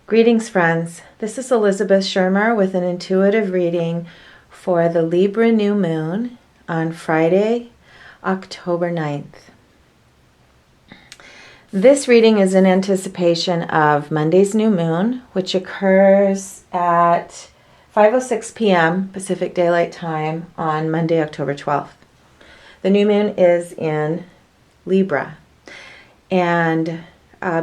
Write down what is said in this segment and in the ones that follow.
Greetings, friends. This is Elizabeth Shermer with an intuitive reading for the Libra new moon on Friday, October 9th. This reading is in anticipation of Monday's new moon, which occurs at 5:06 p.m. Pacific Daylight Time on Monday, October 12th. The new moon is in Libra. And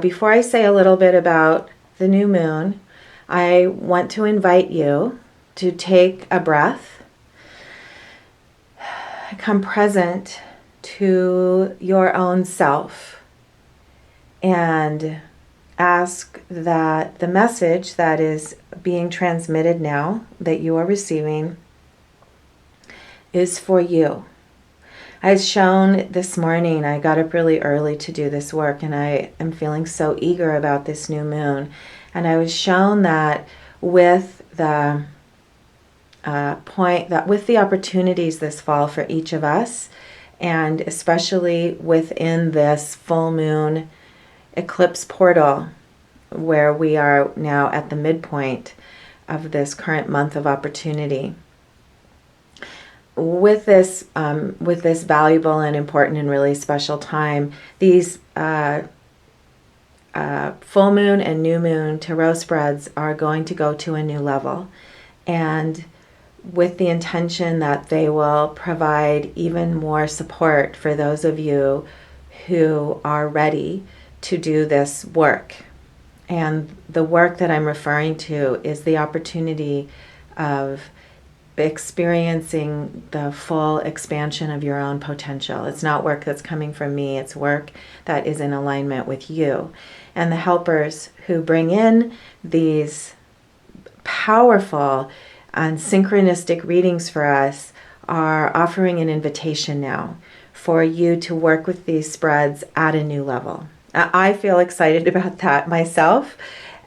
before I say a little bit about the new moon, I want to invite you to take a breath, come present to your own self, and ask that the message that is being transmitted now, that you are receiving, is for you. As shown this morning, I got up really early to do this work, and I am feeling so eager about this new moon. And I was shown that with the with the opportunities this fall for each of us, and especially within this full moon eclipse portal, where we are now at the midpoint of this current month of opportunity. With this valuable and important and really special time, these full moon and new moon tarot spreads are going to go to a new level, and with the intention that they will provide even more support for those of you who are ready to do this work. And the work that I'm referring to is the opportunity of experiencing the full expansion of your own potential. It's not work that's coming from me, it's work that is in alignment with you. And the helpers who bring in these powerful and synchronistic readings for us are offering an invitation now for you to work with these spreads at a new level. I feel excited about that myself.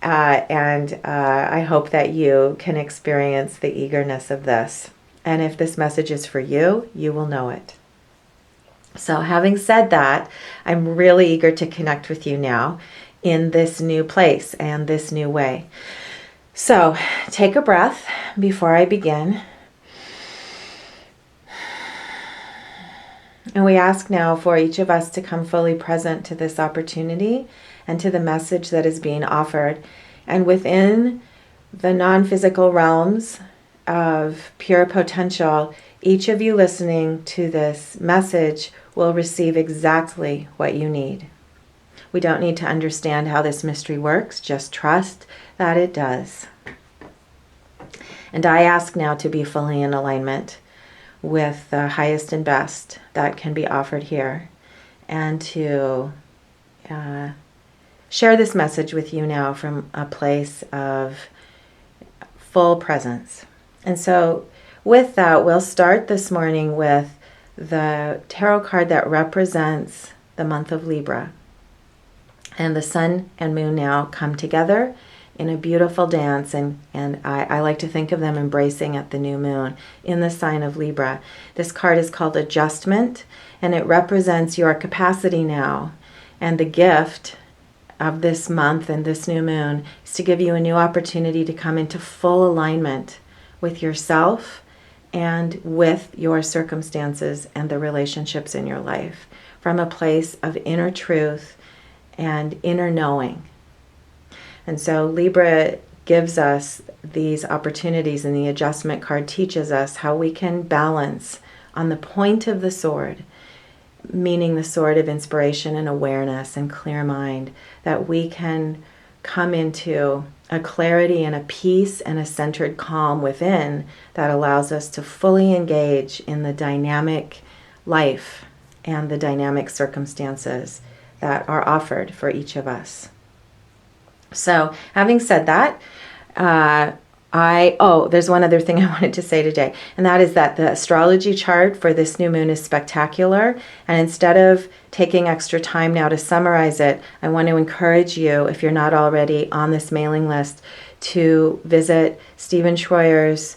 And I hope that you can experience the eagerness of this. And if this message is for you, you will know it. So having said that, I'm really eager to connect with you now in this new place and this new way. So take a breath before I begin. And we ask now for each of us to come fully present to this opportunity and to the message that is being offered. And within the non-physical realms of pure potential, each of you listening to this message will receive exactly what you need. We don't need to understand how this mystery works, just trust that it does. And I ask now to be fully in alignment with the highest and best that can be offered here, and to share this message with you now from a place of full presence. And so with that, we'll start this morning with the tarot card that represents the month of Libra. And the sun and moon now come together in a beautiful dance, and I like to think of them embracing at the new moon in the sign of Libra. This card is called Adjustment, and it represents your capacity now, and the gift of this month and this new moon is to give you a new opportunity to come into full alignment with yourself and with your circumstances and the relationships in your life from a place of inner truth and inner knowing. And so Libra gives us these opportunities, and the adjustment card teaches us how we can balance on the point of the sword, meaning the sword of inspiration and awareness and clear mind, that we can come into a clarity and a peace and a centered calm within that allows us to fully engage in the dynamic life and the dynamic circumstances that are offered for each of us. So having said that, there's one other thing I wanted to say today, and that is that the astrology chart for this new moon is spectacular. And instead of taking extra time now to summarize it, I want to encourage you, if you're not already on this mailing list, to visit Stephen Schroyer's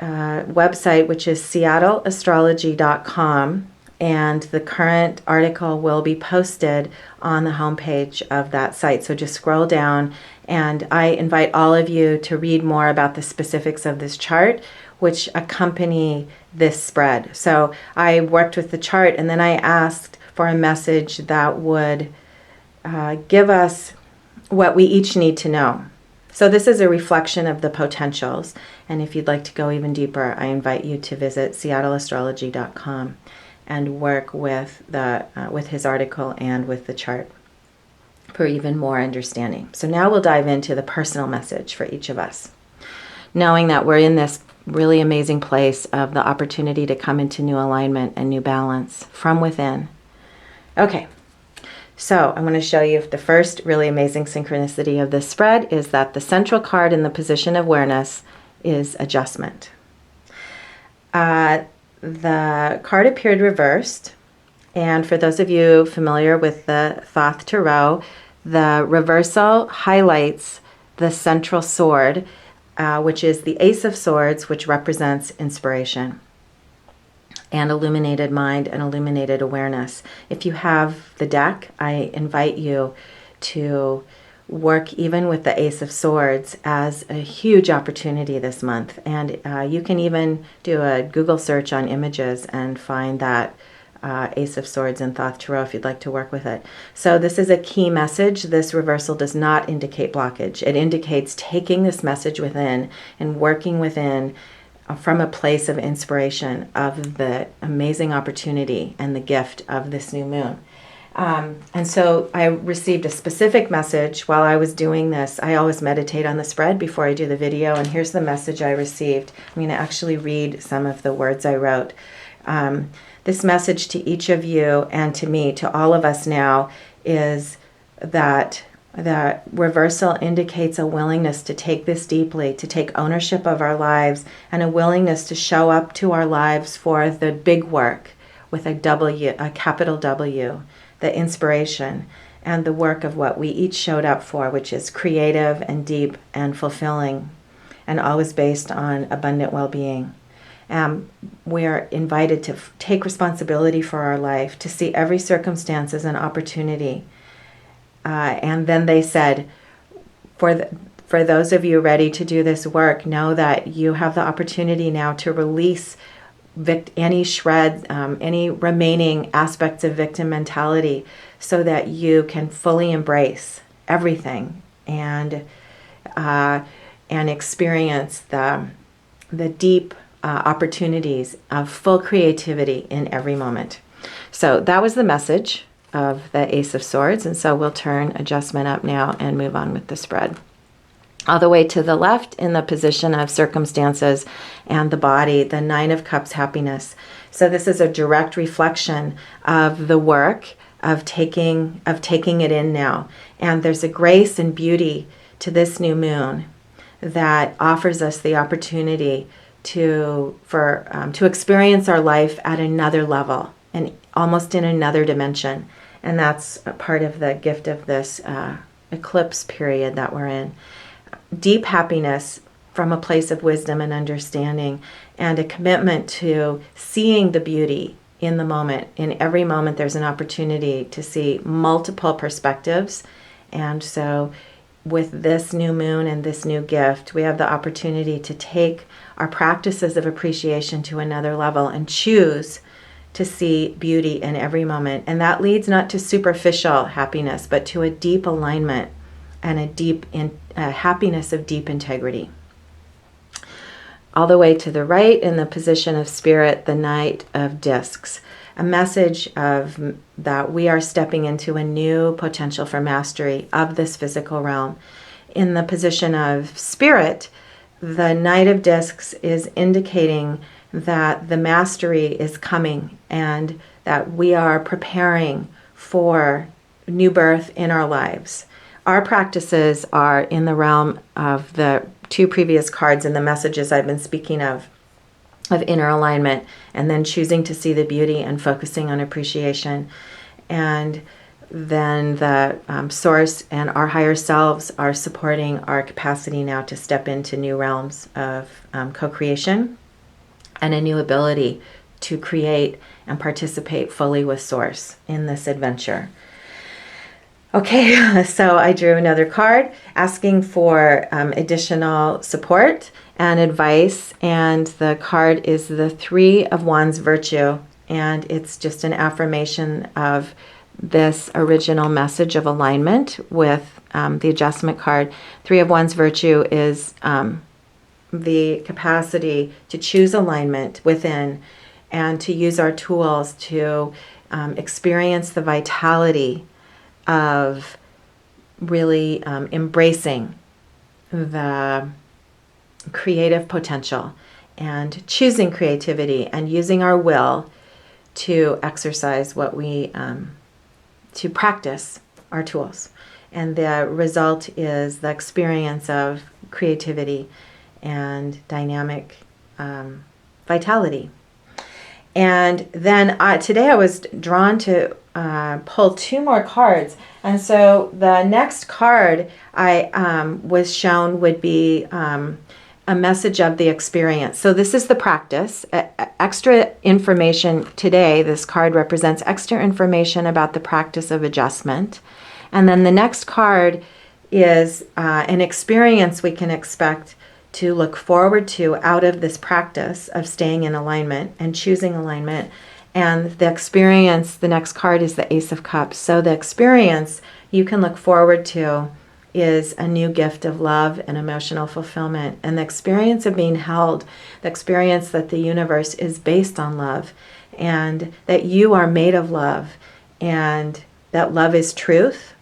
website, which is seattleastrology.com, and the current article will be posted on the homepage of that site. So just scroll down, and I invite all of you to read more about the specifics of this chart, which accompany this spread. So I worked with the chart, and then I asked for a message that would give us what we each need to know. So this is a reflection of the potentials, and if you'd like to go even deeper, I invite you to visit seattleastrology.com and work with with his article and with the chart for even more understanding. So now we'll dive into the personal message for each of us, knowing that we're in this really amazing place of the opportunity to come into new alignment and new balance from within. Okay, so I'm going to show you the first really amazing synchronicity of this spread is that the central card in the position of awareness is adjustment. The card appeared reversed, and for those of you familiar with the Thoth Tarot, the reversal highlights the central sword, which is the Ace of Swords, which represents inspiration and illuminated mind and illuminated awareness. If you have the deck, I invite you to work even with the Ace of Swords as a huge opportunity this month. And you can even do a Google search on images and find that Ace of Swords in Thoth Tarot if you'd like to work with it. So this is a key message. This reversal does not indicate blockage. It indicates taking this message within and working within from a place of inspiration of the amazing opportunity and the gift of this new moon. And so I received a specific message while I was doing this. I always meditate on the spread before I do the video, and here's the message I received. I'm going to actually read some of the words I wrote. This message to each of you and to me, to all of us now, is that reversal indicates a willingness to take this deeply, to take ownership of our lives, and a willingness to show up to our lives for the big work with a W, a capital W, the inspiration and the work of what we each showed up for, which is creative and deep and fulfilling and always based on abundant well-being. We are invited to take responsibility for our life, to see every circumstance as an opportunity. And then they said, for those of you ready to do this work, know that you have the opportunity now to release any shred, any remaining aspects of victim mentality, so that you can fully embrace everything and experience the deep opportunities of full creativity in every moment. So that was the message of the Ace of Swords, and so we'll turn adjustment up now and move on with the spread. All the way to the left in the position of circumstances and the body, the Nine of Cups, happiness. So this is a direct reflection of the work of taking it in now. And there's a grace and beauty to this new moon that offers us the opportunity to experience our life at another level and almost in another dimension. And that's a part of the gift of this eclipse period that we're in. Deep happiness from a place of wisdom and understanding, and a commitment to seeing the beauty in the moment. In every moment, there's an opportunity to see multiple perspectives. And so with this new moon and this new gift, we have the opportunity to take our practices of appreciation to another level and choose to see beauty in every moment. And that leads not to superficial happiness, but to a deep alignment and a happiness of deep integrity. All the way to the right in the position of spirit, the Knight of Discs, a message of that we are stepping into a new potential for mastery of this physical realm. In the position of spirit, the Knight of Discs is indicating that the mastery is coming and that we are preparing for new birth in our lives. Our practices are in the realm of the two previous cards and the messages I've been speaking of inner alignment, and then choosing to see the beauty and focusing on appreciation. And then the source and our higher selves are supporting our capacity now to step into new realms of co-creation and a new ability to create and participate fully with Source in this adventure. Okay, so I drew another card asking for additional support and advice, and the card is the Three of Wands Virtue, and it's just an affirmation of this original message of alignment with the adjustment card. Three of Wands Virtue is the capacity to choose alignment within and to use our tools to experience the vitality of really embracing the creative potential and choosing creativity and using our will to exercise what we, to practice our tools. And the result is the experience of creativity and dynamic vitality. And then today I was drawn to pull two more cards. And so the next card I was shown would be a message of the experience. So this is the practice. Extra information today, this card represents extra information about the practice of adjustment. And then the next card is an experience we can expect to look forward to out of this practice of staying in alignment and choosing alignment. And the experience, the next card is the Ace of Cups. So the experience you can look forward to is a new gift of love and emotional fulfillment. And the experience of being held, the experience that the universe is based on love and that you are made of love and that love is truth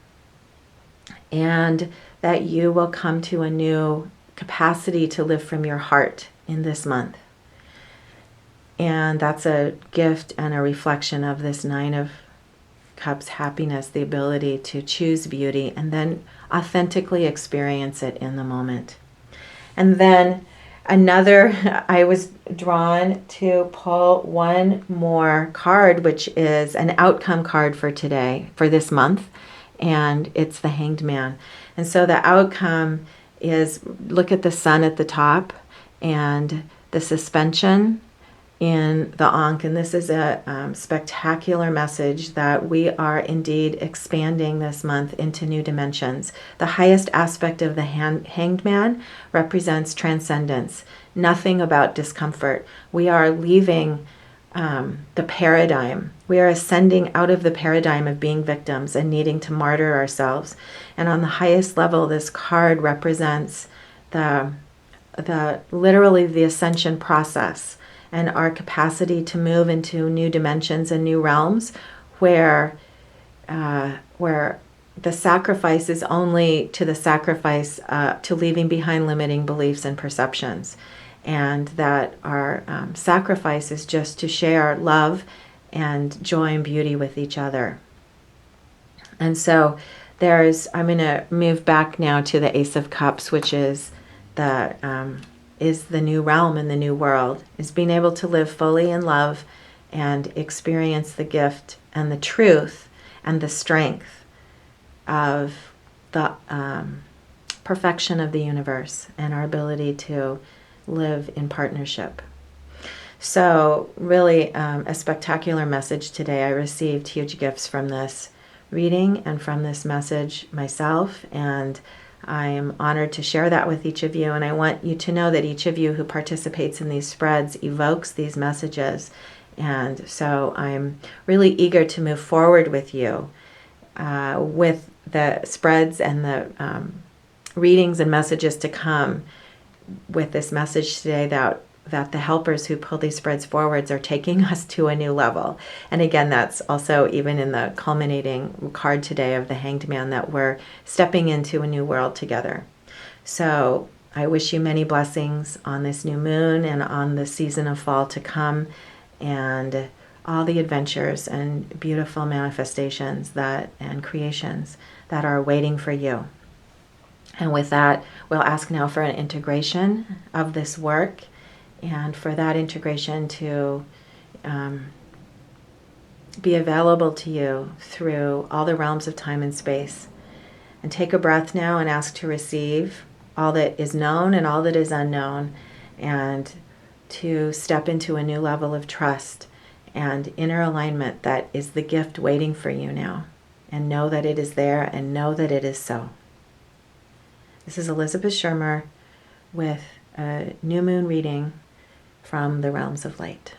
and that you will come to a new capacity to live from your heart in this month. And that's a gift and a reflection of this Nine of Cups happiness, the ability to choose beauty and then authentically experience it in the moment. And then I was drawn to pull one more card, which is an outcome card for today, for this month, and it's the Hanged Man. And so the outcome is, look at the sun at the top and the suspension in the Ankh, and this is a spectacular message that we are indeed expanding this month into new dimensions. The highest aspect of the Hanged Man represents transcendence, nothing about discomfort. We are leaving the paradigm. We are ascending out of the paradigm of being victims and needing to martyr ourselves. And on the highest level, this card represents literally the ascension process and our capacity to move into new dimensions and new realms where the sacrifice is only to the sacrifice to leaving behind limiting beliefs and perceptions. And that our sacrifice is just to share love and joy and beauty with each other. And so I'm going to move back now to the Ace of Cups, which is the new realm in the new world, is being able to live fully in love and experience the gift and the truth and the strength of the perfection of the universe and our ability to live in partnership. So really a spectacular message today. I received huge gifts from this reading and from this message myself, and I am honored to share that with each of you, and I want you to know that each of you who participates in these spreads evokes these messages. And so I'm really eager to move forward with you with the spreads and the readings and messages to come with this message today that the helpers who pull these spreads forwards are taking us to a new level. And again, that's also even in the culminating card today of the Hanged Man, that we're stepping into a new world together. So I wish you many blessings on this new moon and on the season of fall to come, and all the adventures and beautiful manifestations and creations that are waiting for you. And with that, we'll ask now for an integration of this work, and for that integration to be available to you through all the realms of time and space. And take a breath now and ask to receive all that is known and all that is unknown, and to step into a new level of trust and inner alignment that is the gift waiting for you now. And know that it is there, and know that it is so. This is Elizabeth Shermer with a new moon reading from the realms of light.